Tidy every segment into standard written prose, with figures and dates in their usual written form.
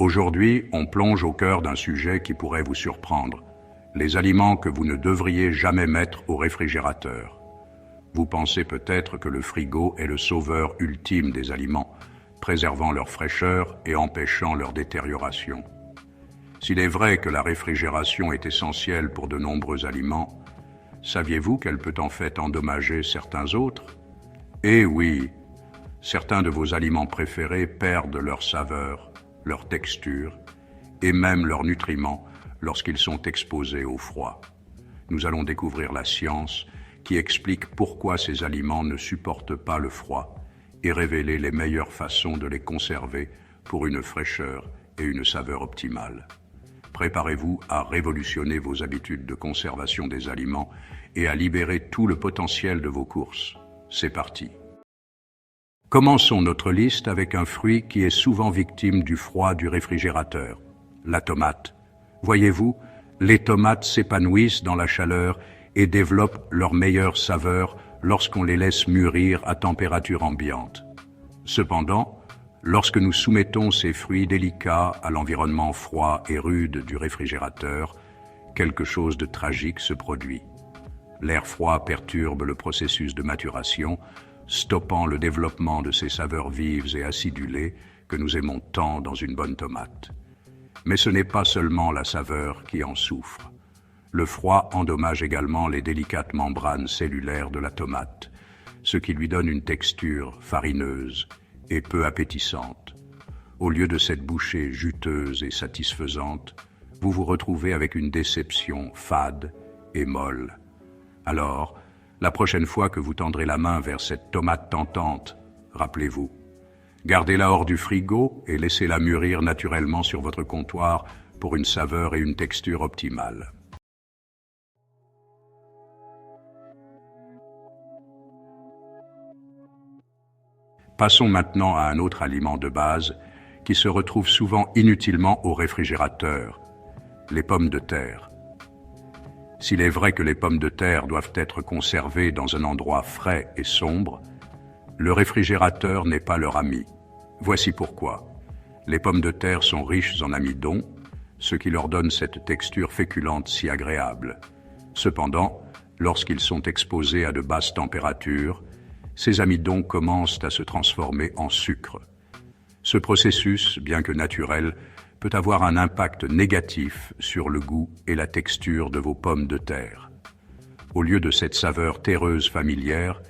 Aujourd'hui, on plonge au cœur d'un sujet qui pourrait vous surprendre. Les aliments que vous ne devriez jamais mettre au réfrigérateur. Vous pensez peut-être que le frigo est le sauveur ultime des aliments, préservant leur fraîcheur et empêchant leur détérioration. S'il est vrai que la réfrigération est essentielle pour de nombreux aliments, saviez-vous qu'elle peut en fait endommager certains autres? Eh oui, certains de vos aliments préférés perdent leur saveur, leur texture et même leurs nutriments lorsqu'ils sont exposés au froid. Nous allons découvrir la science qui explique pourquoi ces aliments ne supportent pas le froid et révéler les meilleures façons de les conserver pour une fraîcheur et une saveur optimale. Préparez-vous à révolutionner vos habitudes de conservation des aliments et à libérer tout le potentiel de vos courses. C'est parti. Commençons notre liste avec un fruit qui est souvent victime du froid du réfrigérateur, la tomate. Voyez-vous, les tomates s'épanouissent dans la chaleur et développent leur meilleure saveur lorsqu'on les laisse mûrir à température ambiante. Cependant, lorsque nous soumettons ces fruits délicats à l'environnement froid et rude du réfrigérateur, quelque chose de tragique se produit. L'air froid perturbe le processus de maturation, stoppant le développement de ces saveurs vives et acidulées que nous aimons tant dans une bonne tomate. Mais ce n'est pas seulement la saveur qui en souffre. Le froid endommage également les délicates membranes cellulaires de la tomate, ce qui lui donne une texture farineuse et peu appétissante. Au lieu de cette bouchée juteuse et satisfaisante, vous vous retrouvez avec une déception fade et molle. Alors, la prochaine fois que vous tendrez la main vers cette tomate tentante, rappelez-vous, gardez-la hors du frigo et laissez-la mûrir naturellement sur votre comptoir pour une saveur et une texture optimales. Passons maintenant à un autre aliment de base qui se retrouve souvent inutilement au réfrigérateur, les pommes de terre. S'il est vrai que les pommes de terre doivent être conservées dans un endroit frais et sombre, le réfrigérateur n'est pas leur ami. Voici pourquoi. Les pommes de terre sont riches en amidon, ce qui leur donne cette texture féculente si agréable. Cependant, lorsqu'ils sont exposés à de basses températures, ces amidons commencent à se transformer en sucre. Ce processus, bien que naturel, peut avoir un impact négatif sur le goût et la texture de vos pommes de terre. Au lieu de cette saveur terreuse familière,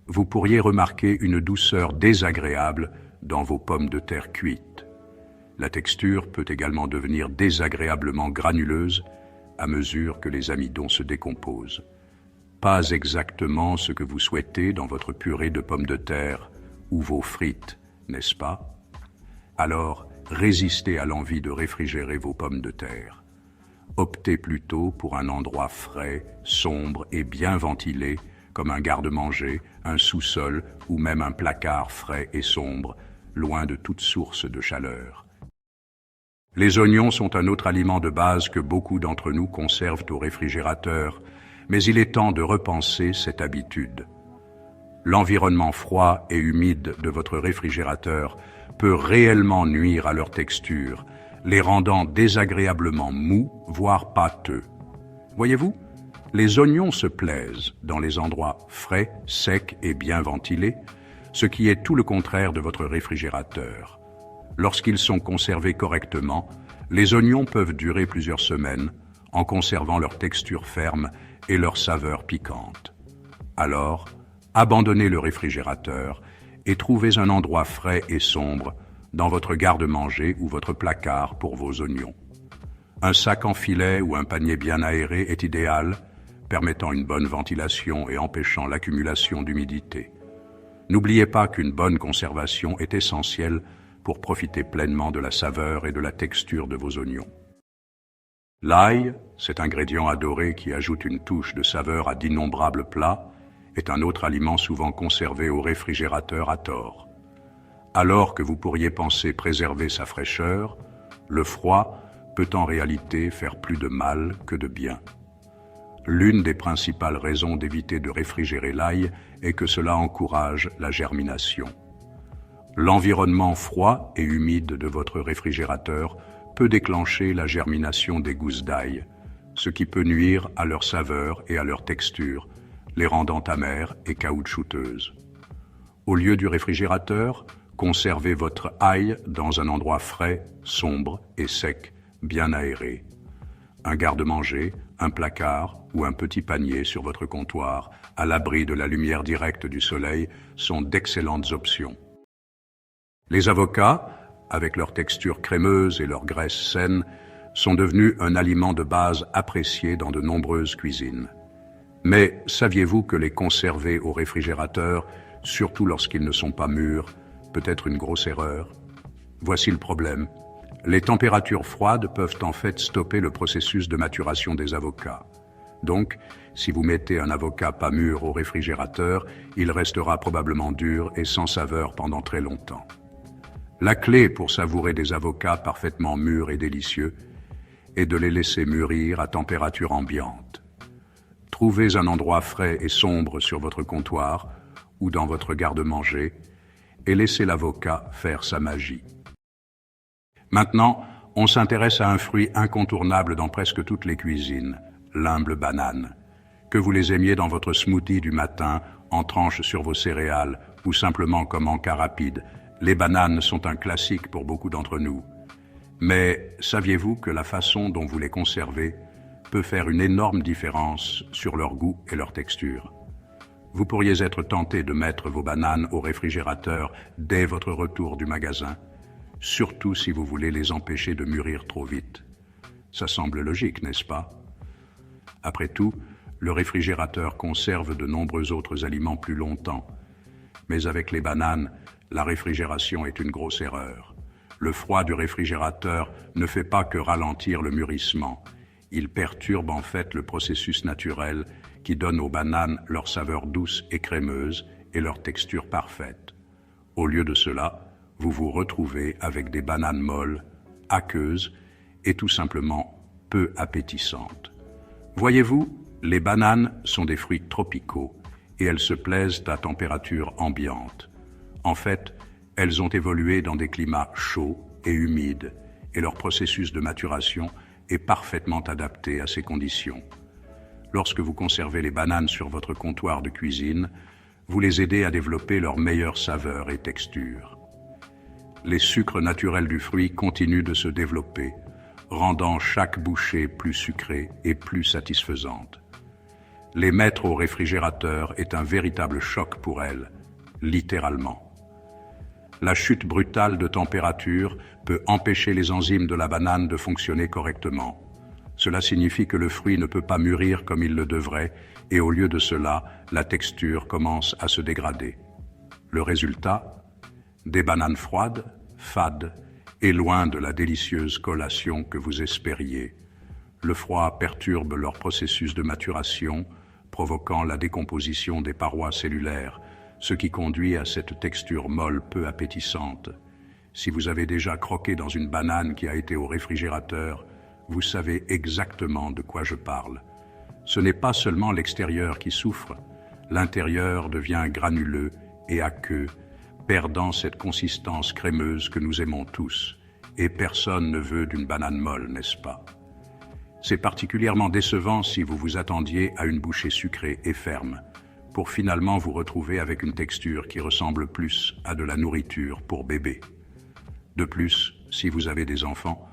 vous pourriez remarquer une douceur désagréable dans vos pommes de terre cuites. La texture peut également devenir désagréablement granuleuse à mesure que les amidons se décomposent. Pas exactement ce que vous souhaitez dans votre purée de pommes de terre ou vos frites, n'est-ce pas? Alors, résistez à l'envie de réfrigérer vos pommes de terre. Optez plutôt pour un endroit frais, sombre et bien ventilé, comme un garde-manger, un sous-sol ou même un placard frais et sombre, loin de toute source de chaleur. Les oignons sont un autre aliment de base que beaucoup d'entre nous conservent au réfrigérateur, mais il est temps de repenser cette habitude. L'environnement froid et humide de votre réfrigérateur peut réellement nuire à leur texture, les rendant désagréablement mous, voire pâteux. Voyez-vous, les oignons se plaisent dans les endroits frais, secs et bien ventilés, ce qui est tout le contraire de votre réfrigérateur. Lorsqu'ils sont conservés correctement, les oignons peuvent durer plusieurs semaines en conservant leur texture ferme et leur saveur piquante. Alors, abandonnez le réfrigérateur et trouvez un endroit frais et sombre dans votre garde-manger ou votre placard pour vos oignons. Un sac en filet ou un panier bien aéré est idéal, permettant une bonne ventilation et empêchant l'accumulation d'humidité. N'oubliez pas qu'une bonne conservation est essentielle pour profiter pleinement de la saveur et de la texture de vos oignons. L'ail, cet ingrédient adoré qui ajoute une touche de saveur à d'innombrables plats, est un autre aliment souvent conservé au réfrigérateur à tort. Alors que vous pourriez penser préserver sa fraîcheur, le froid peut en réalité faire plus de mal que de bien. L'une des principales raisons d'éviter de réfrigérer l'ail est que cela encourage la germination. L'environnement froid et humide de votre réfrigérateur peut déclencher la germination des gousses d'ail, ce qui peut nuire à leur saveur et à leur texture, les rendant amères et caoutchouteuses. Au lieu du réfrigérateur, conservez votre ail dans un endroit frais, sombre et sec, bien aéré. Un garde-manger, un placard ou un petit panier sur votre comptoir, à l'abri de la lumière directe du soleil, sont d'excellentes options. Les avocats, avec leur texture crémeuse et leur graisse saine, sont devenus un aliment de base apprécié dans de nombreuses cuisines. Mais saviez-vous que les conserver au réfrigérateur, surtout lorsqu'ils ne sont pas mûrs, peut être une grosse erreur? Voici le problème. Les températures froides peuvent en fait stopper le processus de maturation des avocats. Donc, si vous mettez un avocat pas mûr au réfrigérateur, il restera probablement dur et sans saveur pendant très longtemps. La clé pour savourer des avocats parfaitement mûrs et délicieux est de les laisser mûrir à température ambiante. Trouvez un endroit frais et sombre sur votre comptoir ou dans votre garde-manger et laissez l'avocat faire sa magie. Maintenant, on s'intéresse à un fruit incontournable dans presque toutes les cuisines, l'humble banane. Que vous les aimiez dans votre smoothie du matin, en tranches sur vos céréales ou simplement comme encas rapide, les bananes sont un classique pour beaucoup d'entre nous. Mais saviez-vous que la façon dont vous les conservez peut faire une énorme différence sur leur goût et leur texture? Vous pourriez être tenté de mettre vos bananes au réfrigérateur dès votre retour du magasin, surtout si vous voulez les empêcher de mûrir trop vite. Ça semble logique, n'est-ce pas? Après tout, le réfrigérateur conserve de nombreux autres aliments plus longtemps. Mais avec les bananes, la réfrigération est une grosse erreur. Le froid du réfrigérateur ne fait pas que ralentir le mûrissement. Il perturbe en fait le processus naturel qui donne aux bananes leur saveur douce et crémeuse et leur texture parfaite. Au lieu de cela, vous vous retrouvez avec des bananes molles, aqueuses et tout simplement peu appétissantes. Voyez-vous, les bananes sont des fruits tropicaux et elles se plaisent à température ambiante. En fait, elles ont évolué dans des climats chauds et humides et leur processus de maturation est parfaitement adapté à ces conditions. Lorsque vous conservez les bananes sur votre comptoir de cuisine, vous les aidez à développer leur meilleure saveur et texture. Les sucres naturels du fruit continuent de se développer, rendant chaque bouchée plus sucrée et plus satisfaisante. Les mettre au réfrigérateur est un véritable choc pour elles, littéralement. La chute brutale de température peut empêcher les enzymes de la banane de fonctionner correctement. Cela signifie que le fruit ne peut pas mûrir comme il le devrait et au lieu de cela, la texture commence à se dégrader. Le résultat? Des bananes froides, fades et loin de la délicieuse collation que vous espériez. Le froid perturbe leur processus de maturation, provoquant la décomposition des parois cellulaires, ce qui conduit à cette texture molle peu appétissante. Si vous avez déjà croqué dans une banane qui a été au réfrigérateur, vous savez exactement de quoi je parle. Ce n'est pas seulement l'extérieur qui souffre, l'intérieur devient granuleux et aqueux, perdant cette consistance crémeuse que nous aimons tous, et personne ne veut d'une banane molle, n'est-ce pas? C'est particulièrement décevant si vous vous attendiez à une bouchée sucrée et ferme, pour finalement vous retrouver avec une texture qui ressemble plus à de la nourriture pour bébé. De plus, si vous avez des enfants,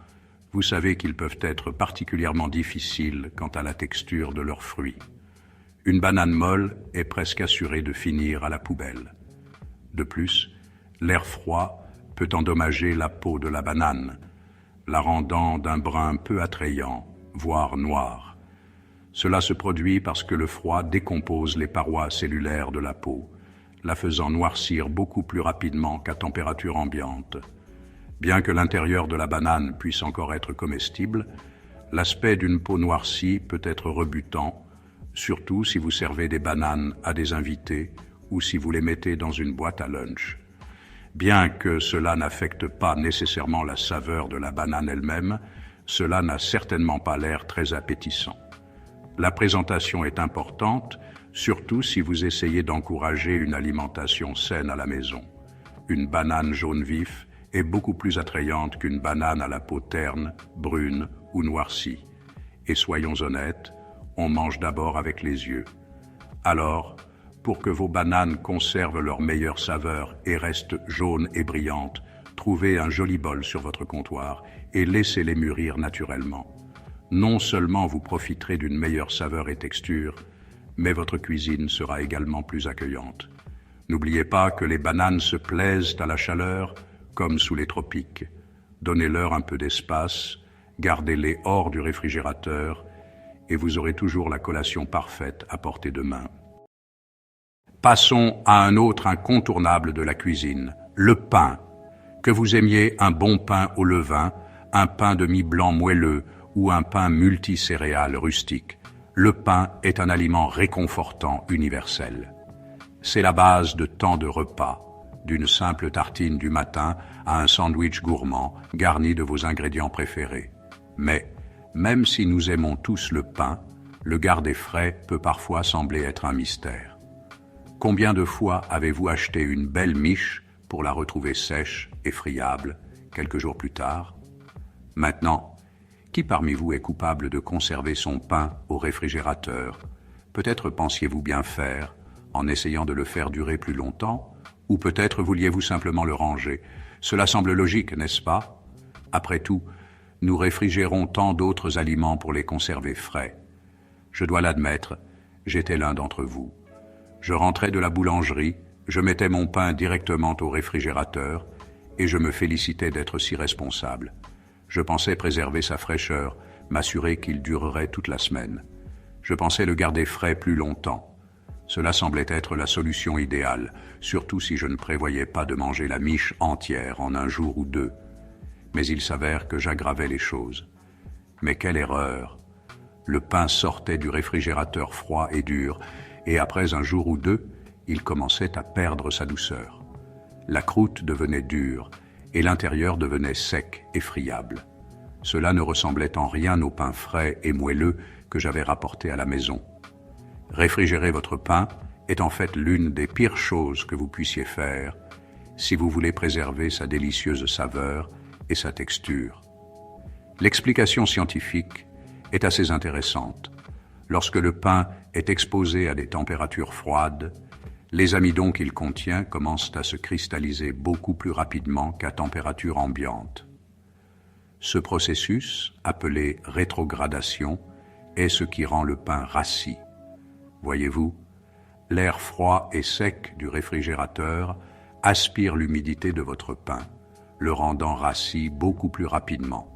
vous savez qu'ils peuvent être particulièrement difficiles quant à la texture de leurs fruits. Une banane molle est presque assurée de finir à la poubelle. De plus, l'air froid peut endommager la peau de la banane, la rendant d'un brun peu attrayant, voire noir. Cela se produit parce que le froid décompose les parois cellulaires de la peau, la faisant noircir beaucoup plus rapidement qu'à température ambiante. Bien que l'intérieur de la banane puisse encore être comestible, l'aspect d'une peau noircie peut être rebutant, surtout si vous servez des bananes à des invités ou si vous les mettez dans une boîte à lunch. Bien que cela n'affecte pas nécessairement la saveur de la banane elle-même, cela n'a certainement pas l'air très appétissant. La présentation est importante, surtout si vous essayez d'encourager une alimentation saine à la maison. une banane jaune vif est beaucoup plus attrayante qu'une banane à la peau terne, brune ou noircie. Et soyons honnêtes, on mange d'abord avec les yeux. Alors, pour que vos bananes conservent leur meilleure saveur et restent jaunes et brillantes, trouvez un joli bol sur votre comptoir et laissez-les mûrir naturellement. Non seulement vous profiterez d'une meilleure saveur et texture, mais votre cuisine sera également plus accueillante. N'oubliez pas que les bananes se plaisent à la chaleur, comme sous les tropiques. Donnez-leur un peu d'espace, gardez-les hors du réfrigérateur, et vous aurez toujours la collation parfaite à portée de main. Passons à un autre incontournable de la cuisine, le pain. Que vous aimiez un bon pain au levain, un pain de mie blanc moelleux ou un pain multicéréales rustique, le pain est un aliment réconfortant universel. C'est la base de tant de repas, d'une simple tartine du matin à un sandwich gourmand garni de vos ingrédients préférés. Mais, même si nous aimons tous le pain, le garder frais peut parfois sembler être un mystère. Combien de fois avez-vous acheté une belle miche pour la retrouver sèche et friable quelques jours plus tard? Maintenant, qui parmi vous est coupable de conserver son pain au réfrigérateur? Peut-être pensiez-vous bien faire en essayant de le faire durer plus longtemps, ou peut-être vouliez-vous simplement le ranger. Cela semble logique, n'est-ce pas? Après tout, nous réfrigérons tant d'autres aliments pour les conserver frais. Je dois l'admettre, j'étais l'un d'entre vous. Je rentrais de la boulangerie, je mettais mon pain directement au réfrigérateur et je me félicitais d'être si responsable. Je pensais préserver sa fraîcheur, m'assurer qu'il durerait toute la semaine. Je pensais le garder frais plus longtemps. Cela semblait être la solution idéale, surtout si je ne prévoyais pas de manger la miche entière en un jour ou deux. Mais il s'avère que j'aggravais les choses. Mais quelle erreur! Le pain sortait du réfrigérateur froid et dur, et après un jour ou deux, il commençait à perdre sa douceur. La croûte devenait dure, et l'intérieur devenait sec et friable. Cela ne ressemblait en rien au pain frais et moelleux que j'avais rapporté à la maison. Réfrigérer votre pain est en fait l'une des pires choses que vous puissiez faire si vous voulez préserver sa délicieuse saveur et sa texture. L'explication scientifique est assez intéressante. Lorsque le pain est exposé à des températures froides, les amidons qu'il contient commencent à se cristalliser beaucoup plus rapidement qu'à température ambiante. Ce processus, appelé rétrogradation, est ce qui rend le pain rassis. Voyez-vous, l'air froid et sec du réfrigérateur aspire l'humidité de votre pain, le rendant rassis beaucoup plus rapidement.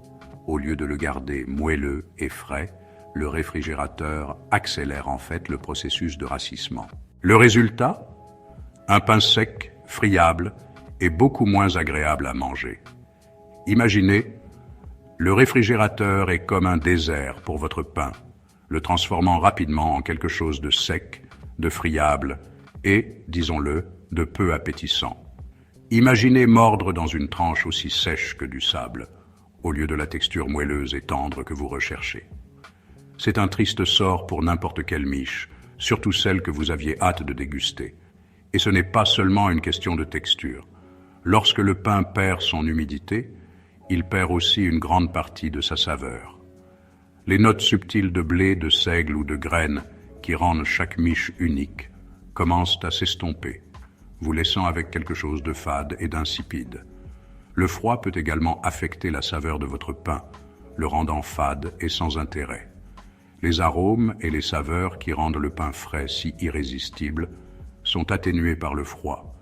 Au lieu de le garder moelleux et frais, le réfrigérateur accélère en fait le processus de rassissement. Le résultat? Un pain sec, friable et beaucoup moins agréable à manger. Imaginez, le réfrigérateur est comme un désert pour votre pain, le transformant rapidement en quelque chose de sec, de friable et, disons-le, de peu appétissant. Imaginez mordre dans une tranche aussi sèche que du sable, au lieu de la texture moelleuse et tendre que vous recherchez. C'est un triste sort pour n'importe quelle miche, surtout celle que vous aviez hâte de déguster. Et ce n'est pas seulement une question de texture. Lorsque le pain perd son humidité, il perd aussi une grande partie de sa saveur. Les notes subtiles de blé, de seigle ou de graines qui rendent chaque miche unique commencent à s'estomper, vous laissant avec quelque chose de fade et d'insipide. Le froid peut également affecter la saveur de votre pain, le rendant fade et sans intérêt. Les arômes et les saveurs qui rendent le pain frais si irrésistible sont atténués par le froid,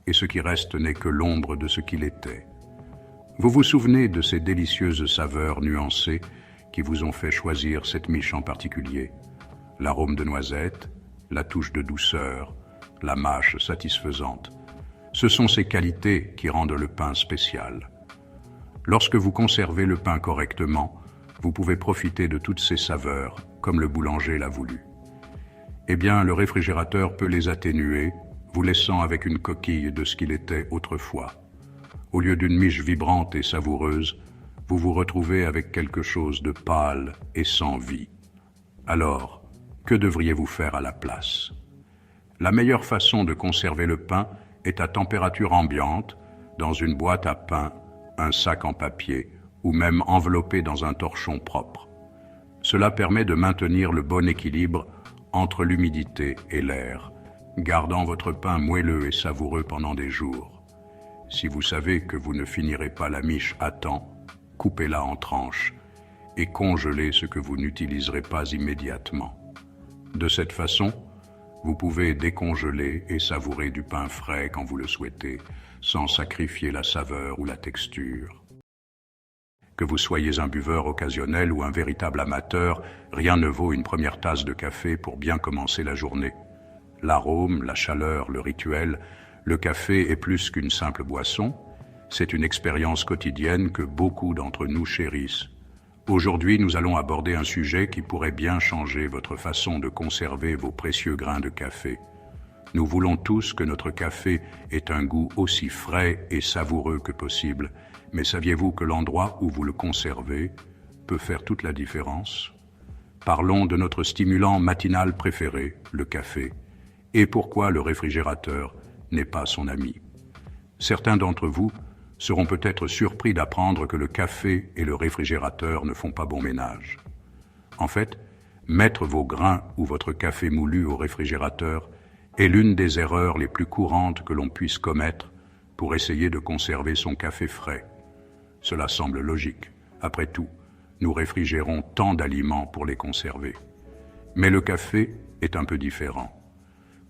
et ce qui reste n'est que l'ombre de ce qu'il était. Vous vous souvenez de ces délicieuses saveurs nuancées qui vous ont fait choisir cette miche en particulier? L'arôme de noisette, la touche de douceur, la mâche satisfaisante. Ce sont ces qualités qui rendent le pain spécial. Lorsque vous conservez le pain correctement, vous pouvez profiter de toutes ces saveurs, comme le boulanger l'a voulu. Eh bien, le réfrigérateur peut les atténuer, vous laissant avec une coquille de ce qu'il était autrefois. Au lieu d'une miche vibrante et savoureuse, vous vous retrouvez avec quelque chose de pâle et sans vie. Alors, que devriez-vous faire à la place? La meilleure façon de conserver le pain est à température ambiante, dans une boîte à pain, un sac en papier ou même enveloppé dans un torchon propre. Cela permet de maintenir le bon équilibre entre l'humidité et l'air, gardant votre pain moelleux et savoureux pendant des jours. Si vous savez que vous ne finirez pas la miche à temps, coupez-la en tranches et congelez ce que vous n'utiliserez pas immédiatement. De cette façon, vous pouvez décongeler et savourer du pain frais quand vous le souhaitez, sans sacrifier la saveur ou la texture. Que vous soyez un buveur occasionnel ou un véritable amateur, rien ne vaut une première tasse de café pour bien commencer la journée. L'arôme, la chaleur, le rituel, le café est plus qu'une simple boisson, c'est une expérience quotidienne que beaucoup d'entre nous chérissent. Aujourd'hui, nous allons aborder un sujet qui pourrait bien changer votre façon de conserver vos précieux grains de café. Nous voulons tous que notre café ait un goût aussi frais et savoureux que possible, mais saviez-vous que l'endroit où vous le conservez peut faire toute la différence? Parlons de notre stimulant matinal préféré, le café, et pourquoi le réfrigérateur n'est pas son ami. Certains d'entre vous seront peut-être surpris d'apprendre que le café et le réfrigérateur ne font pas bon ménage. En fait, mettre vos grains ou votre café moulu au réfrigérateur est l'une des erreurs les plus courantes que l'on puisse commettre pour essayer de conserver son café frais. Cela semble logique. Après tout, nous réfrigérons tant d'aliments pour les conserver. Mais le café est un peu différent.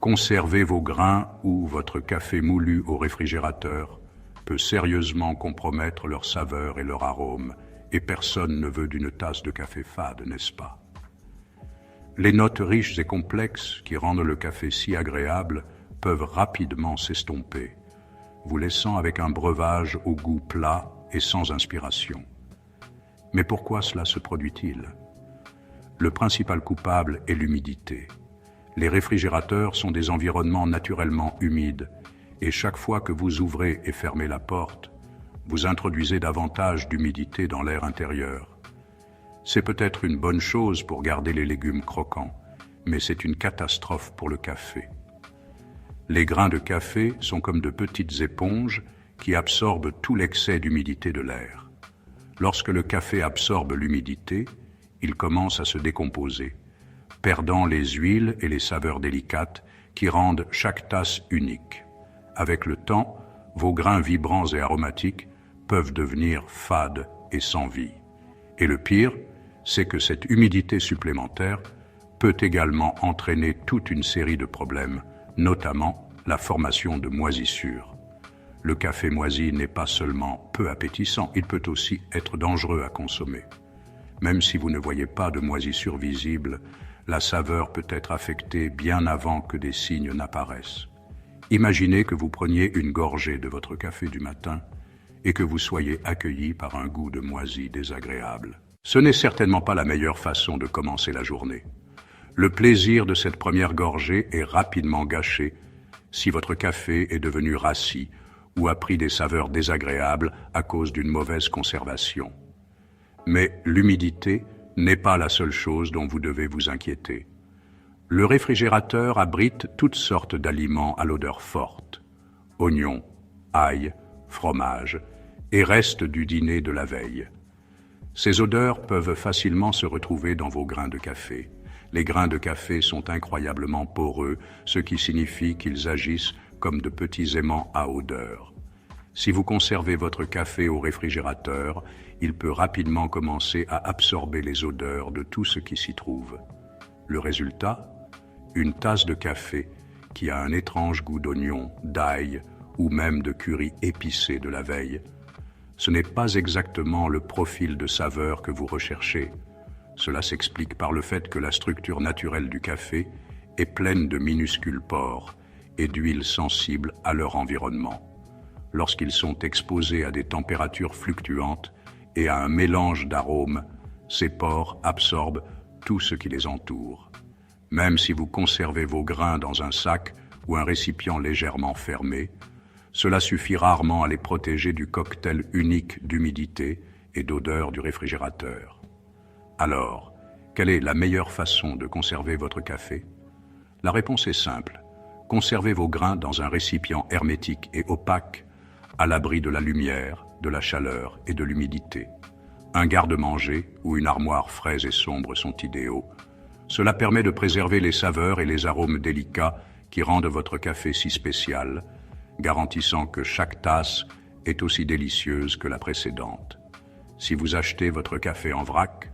Conserver vos grains ou votre café moulu au réfrigérateur peut sérieusement compromettre leur saveur et leur arôme, et personne ne veut d'une tasse de café fade, n'est-ce pas? Les notes riches et complexes qui rendent le café si agréable peuvent rapidement s'estomper, vous laissant avec un breuvage au goût plat et sans inspiration. Mais pourquoi cela se produit-il? Le principal coupable est l'humidité. Les réfrigérateurs sont des environnements naturellement humides, et chaque fois que vous ouvrez et fermez la porte, vous introduisez davantage d'humidité dans l'air intérieur. C'est peut-être une bonne chose pour garder les légumes croquants, mais c'est une catastrophe pour le café. Les grains de café sont comme de petites éponges qui absorbent tout l'excès d'humidité de l'air. Lorsque le café absorbe l'humidité, il commence à se décomposer, perdant les huiles et les saveurs délicates qui rendent chaque tasse unique. Avec le temps, vos grains vibrants et aromatiques peuvent devenir fades et sans vie. Et le pire, c'est que cette humidité supplémentaire peut également entraîner toute une série de problèmes, notamment la formation de moisissures. Le café moisi n'est pas seulement peu appétissant, il peut aussi être dangereux à consommer. Même si vous ne voyez pas de moisissure visible, la saveur peut être affectée bien avant que des signes n'apparaissent. Imaginez que vous preniez une gorgée de votre café du matin et que vous soyez accueilli par un goût de moisi désagréable. Ce n'est certainement pas la meilleure façon de commencer la journée. Le plaisir de cette première gorgée est rapidement gâché si votre café est devenu rassis ou a pris des saveurs désagréables à cause d'une mauvaise conservation. Mais l'humidité n'est pas la seule chose dont vous devez vous inquiéter. Le réfrigérateur abrite toutes sortes d'aliments à l'odeur forte, oignons, ail, fromage et restes du dîner de la veille. Ces odeurs peuvent facilement se retrouver dans vos grains de café. Les grains de café sont incroyablement poreux, ce qui signifie qu'ils agissent comme de petits aimants à odeur. Si vous conservez votre café au réfrigérateur, il peut rapidement commencer à absorber les odeurs de tout ce qui s'y trouve. Le résultat? Une tasse de café qui a un étrange goût d'oignon, d'ail ou même de curry épicé de la veille. Ce n'est pas exactement le profil de saveur que vous recherchez. Cela s'explique par le fait que la structure naturelle du café est pleine de minuscules pores et d'huiles sensibles à leur environnement. Lorsqu'ils sont exposés à des températures fluctuantes et à un mélange d'arômes, ces pores absorbent tout ce qui les entoure. Même si vous conservez vos grains dans un sac ou un récipient légèrement fermé, cela suffit rarement à les protéger du cocktail unique d'humidité et d'odeur du réfrigérateur. Alors, quelle est la meilleure façon de conserver votre café? La réponse est simple. conservez vos grains dans un récipient hermétique et opaque, à l'abri de la lumière, de la chaleur et de l'humidité. Un garde-manger ou une armoire fraise et sombre sont idéaux. Cela permet de préserver les saveurs et les arômes délicats qui rendent votre café si spécial, garantissant que chaque tasse est aussi délicieuse que la précédente. Si vous achetez votre café en vrac,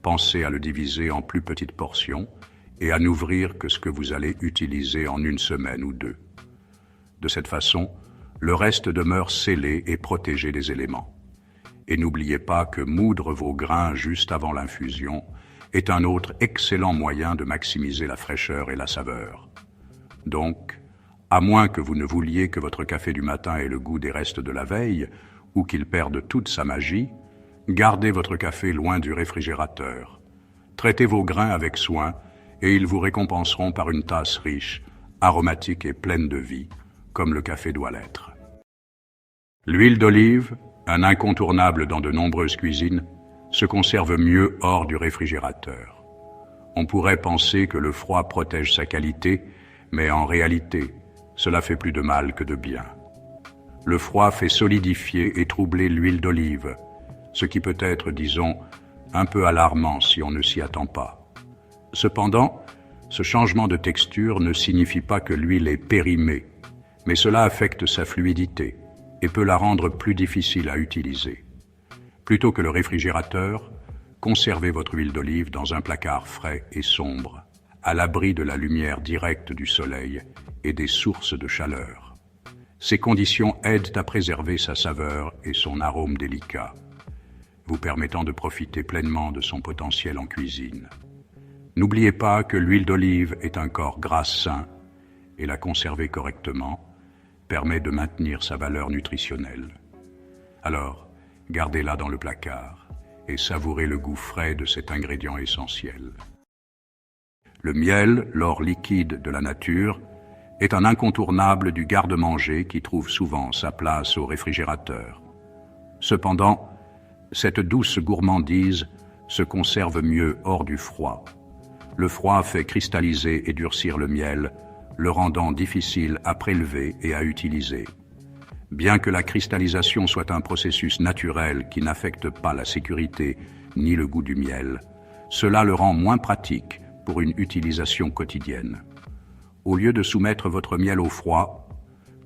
pensez à le diviser en plus petites portions et à n'ouvrir que ce que vous allez utiliser en une semaine ou deux. De cette façon, le reste demeure scellé et protégé des éléments. Et n'oubliez pas que moudre vos grains juste avant l'infusion est un autre excellent moyen de maximiser la fraîcheur et la saveur. Donc, à moins que vous ne vouliez que votre café du matin ait le goût des restes de la veille ou qu'il perde toute sa magie, gardez votre café loin du réfrigérateur. Traitez vos grains avec soin et ils vous récompenseront par une tasse riche, aromatique et pleine de vie, comme le café doit l'être. L'huile d'olive, un incontournable dans de nombreuses cuisines, se conserve mieux hors du réfrigérateur. On pourrait penser que le froid protège sa qualité, mais en réalité, cela fait plus de mal que de bien. Le froid fait solidifier et troubler l'huile d'olive, ce qui peut être, disons, un peu alarmant si on ne s'y attend pas. Cependant, ce changement de texture ne signifie pas que l'huile est périmée, mais cela affecte sa fluidité et peut la rendre plus difficile à utiliser. Plutôt que le réfrigérateur, conservez votre huile d'olive dans un placard frais et sombre, à l'abri de la lumière directe du soleil et des sources de chaleur. Ces conditions aident à préserver sa saveur et son arôme délicat, vous permettant de profiter pleinement de son potentiel en cuisine. N'oubliez pas que l'huile d'olive est un corps gras sain et la conserver correctement permet de maintenir sa valeur nutritionnelle. Alors, gardez-la dans le placard et savourez le goût frais de cet ingrédient essentiel. Le miel, l'or liquide de la nature, est un incontournable du garde-manger qui trouve souvent sa place au réfrigérateur. Cependant, cette douce gourmandise se conserve mieux hors du froid. Le froid fait cristalliser et durcir le miel, le rendant difficile à prélever et à utiliser. Bien que la cristallisation soit un processus naturel qui n'affecte pas la sécurité ni le goût du miel, cela le rend moins pratique pour une utilisation quotidienne. Au lieu de soumettre votre miel au froid,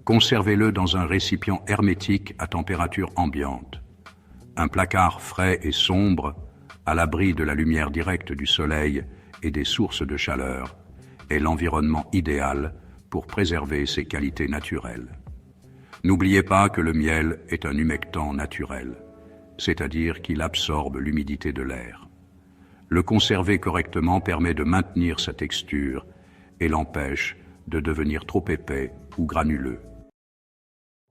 conservez-le dans un récipient hermétique à température ambiante. Un placard frais et sombre, à l'abri de la lumière directe du soleil et des sources de chaleur, est l'environnement idéal pour préserver ses qualités naturelles. N'oubliez pas que le miel est un humectant naturel, c'est-à-dire qu'il absorbe l'humidité de l'air. Le conserver correctement permet de maintenir sa texture et l'empêche de devenir trop épais ou granuleux.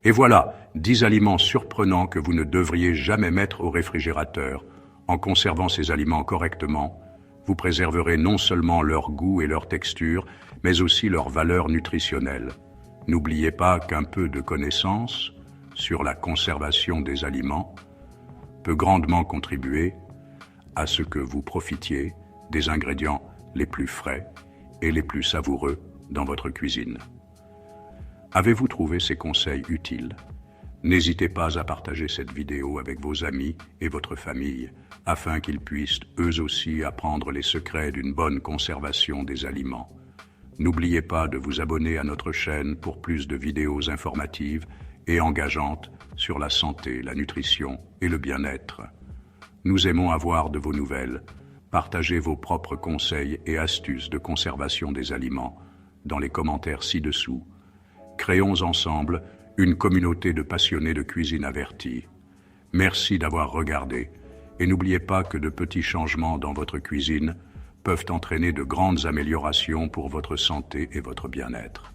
Et voilà, 10 aliments surprenants que vous ne devriez jamais mettre au réfrigérateur. En conservant ces aliments correctement, vous préserverez non seulement leur goût et leur texture, mais aussi leur valeur nutritionnelle. N'oubliez pas qu'un peu de connaissance sur la conservation des aliments peut grandement contribuer à ce que vous profitiez des ingrédients les plus frais et les plus savoureux dans votre cuisine. Avez-vous trouvé ces conseils utiles? N'hésitez pas à partager cette vidéo avec vos amis et votre famille afin qu'ils puissent eux aussi apprendre les secrets d'une bonne conservation des aliments. N'oubliez pas de vous abonner à notre chaîne pour plus de vidéos informatives et engageantes sur la santé, la nutrition et le bien-être. Nous aimons avoir de vos nouvelles. Partagez vos propres conseils et astuces de conservation des aliments dans les commentaires ci-dessous. Créons ensemble une communauté de passionnés de cuisine avertis. Merci d'avoir regardé et n'oubliez pas que de petits changements dans votre cuisine peuvent entraîner de grandes améliorations pour votre santé et votre bien-être.